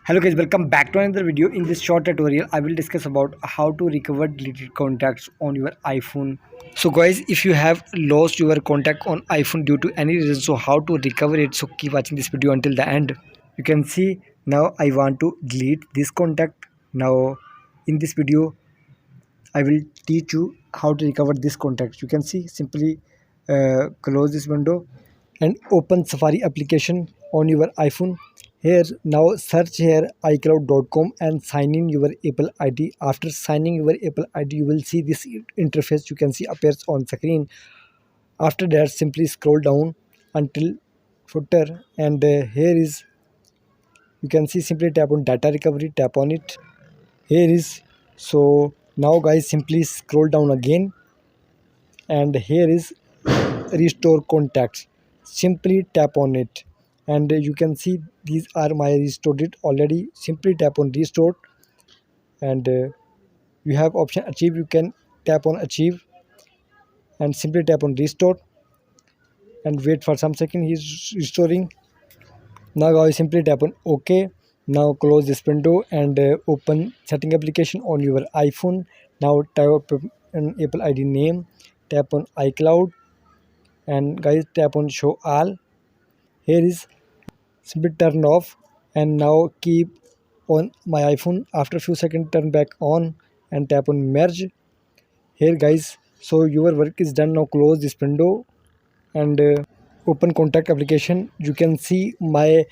Hello guys, welcome back to another video. In this short tutorial I will discuss about how to recover deleted contacts on your iPhone. So guys, if you have lost your contact on iPhone due to any reason, so how to recover it, so keep watching this video until the end. You can see now I want to delete this contact. Now in this video I will teach you how to recover this contact. You can see simply close this window and open Safari application on your iPhone. Here now search here iCloud.com and sign in your Apple ID. After signing your Apple ID, you will see this interface. You can see appears on screen. After that, simply scroll down until footer, and here is, you can see, simply tap on data recovery. Tap on it. Here is, so now guys, simply scroll down again, and here is restore contacts. Simply tap on it, and you can see these are my restored it already. Simply tap on restore, and you have option achieve. You can tap on achieve and simply tap on restore and wait for some second. He's restoring. Now guys, simply tap on OK. Now close this window and open setting application on your iPhone. Now type an Apple ID name, tap on iCloud, and guys tap on show all. Here is simply turn off, and now keep on my iPhone. After few seconds turn back on and tap on merge. Here guys, so your work is done. Now close this window and open contact application. You can see my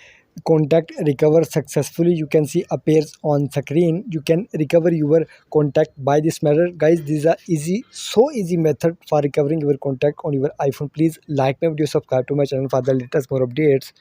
contact recover successfully. You can see appears on screen. You can recover your contact by this method. Guys, these are easy, so easy method for recovering your contact on your iPhone. Please like my video, subscribe to my channel for the latest more updates.